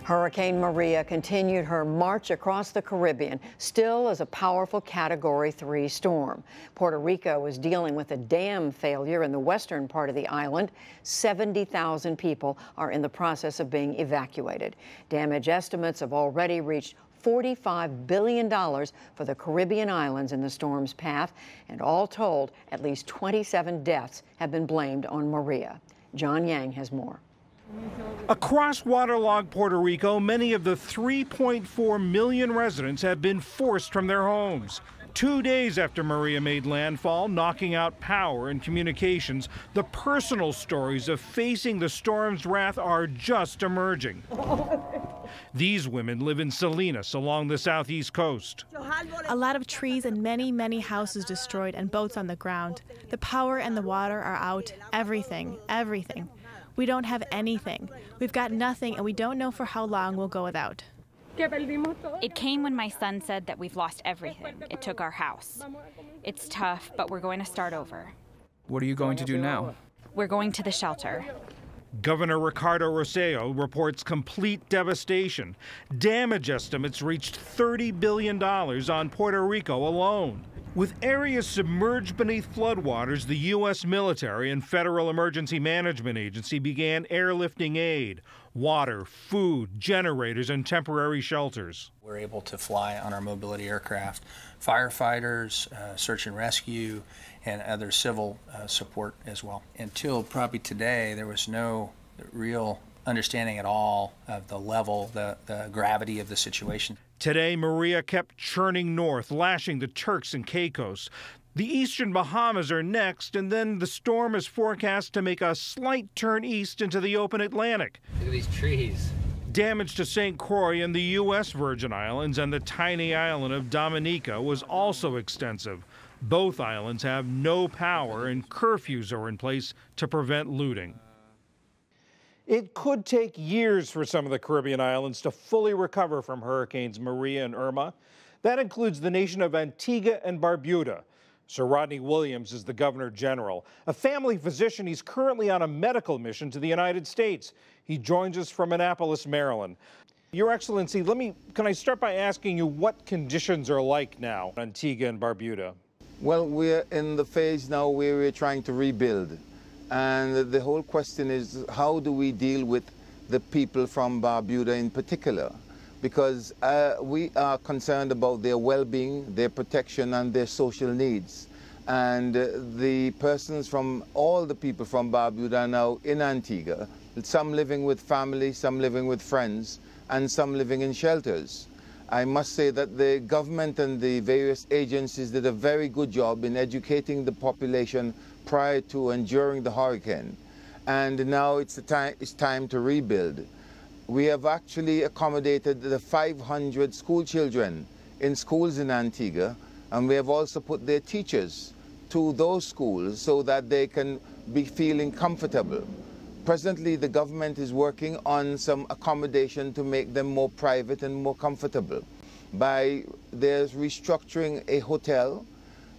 Hurricane Maria continued her march across the Caribbean, still as a powerful Category 3 storm. Puerto Rico is dealing with a dam failure in the western part of the island. 70,000 people are in the process of being evacuated. Damage estimates have already reached $45 billion for the Caribbean islands in the storm's path, and all told, at least 27 deaths have been blamed on Maria. John Yang has more. Across waterlogged Puerto Rico, many of the 3.4 million residents have been forced from their homes. 2 days after Maria made landfall, knocking out power and communications, the personal stories of facing the storm's wrath are just emerging. These women live in Salinas along the southeast coast. A lot of trees and many, many houses destroyed and boats on the ground. The power and the water are out. Everything, everything. We don't have anything. We've got nothing, and we don't know for how long we'll go without. It came when my son said that we've lost everything. It took our house. It's tough, but we're going to start over. What are you going to do now? We're going to the shelter. Governor Ricardo Rossello reports complete devastation. Damage estimates reached $30 billion on Puerto Rico alone. With areas submerged beneath floodwaters, the U.S. military and Federal Emergency Management Agency began airlifting aid, water, food, generators, and temporary shelters. We're able to fly on our mobility aircraft, firefighters, search and rescue, and other civil support as well. Until probably today, there was no real understanding at all of the level, the gravity of the situation. Today, Maria kept churning north, lashing the Turks and Caicos. The eastern Bahamas are next, and then the storm is forecast to make a slight turn east into the open Atlantic. Look at these trees. Damage to St. Croix and the U.S. Virgin Islands and the tiny island of Dominica was also extensive. Both islands have no power, and curfews are in place to prevent looting. It could take years for some of the Caribbean islands to fully recover from Hurricanes Maria and Irma. That includes the nation of Antigua and Barbuda. Sir Rodney Williams is the Governor General. A family physician, he's currently on a medical mission to the United States. He joins us from Annapolis, Maryland. Your Excellency, can I start by asking you what conditions are like now in Antigua and Barbuda? Well, we're in the phase now where we're trying to rebuild. And the whole question is, how do we deal with the people from Barbuda in particular? Because we are concerned about their well-being, their protection, and their social needs. And the persons from, all the people from Barbuda are now in Antigua, some living with family, some living with friends, and some living in shelters. I must say that the government and the various agencies did a very good job in educating the population prior to and during the hurricane. And now it's time to rebuild. We have actually accommodated the 500 school children in schools in Antigua, and we have also put their teachers to those schools so that they can be feeling comfortable. Presently, the government is working on some accommodation to make them more private and more comfortable. There's restructuring a hotel,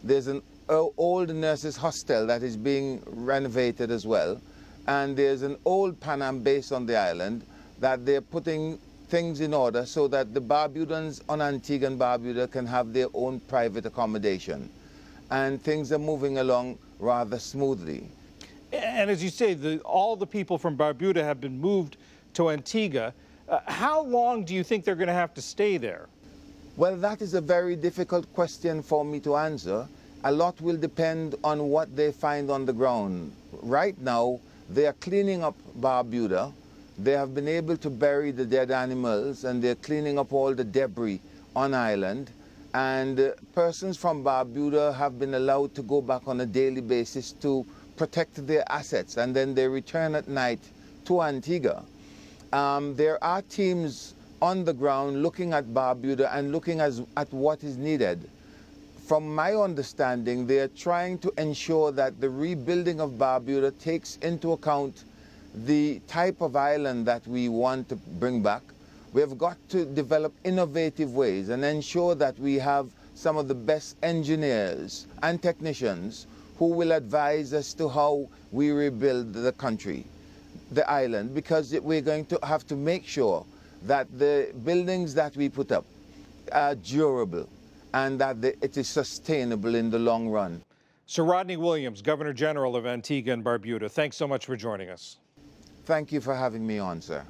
there's an old nurses hostel that is being renovated as well, and there's an old Pan Am base on the island that they're putting things in order so that the Barbudans on Antigua and Barbuda can have their own private accommodation. And things are moving along rather smoothly. And as you say, all the people from Barbuda have been moved to Antigua. How long do you think they're going to have to stay there? Well, that is a very difficult question for me to answer. A lot will depend on what they find on the ground. Right now, they are cleaning up Barbuda. They have been able to bury the dead animals, and they're cleaning up all the debris on island. And persons from Barbuda have been allowed to go back on a daily basis to protect their assets, and then they return at night to Antigua. There are teams on the ground looking at Barbuda and looking at what is needed. From my understanding, they are trying to ensure that the rebuilding of Barbuda takes into account the type of island that we want to bring back. We have got to develop innovative ways and ensure that we have some of the best engineers and technicians who will advise us to how we rebuild the country, the island, because we're going to have to make sure that the buildings that we put up are durable and that it is sustainable in the long run. Sir Rodney Williams, Governor General of Antigua and Barbuda, thanks so much for joining us. Thank you for having me on, sir.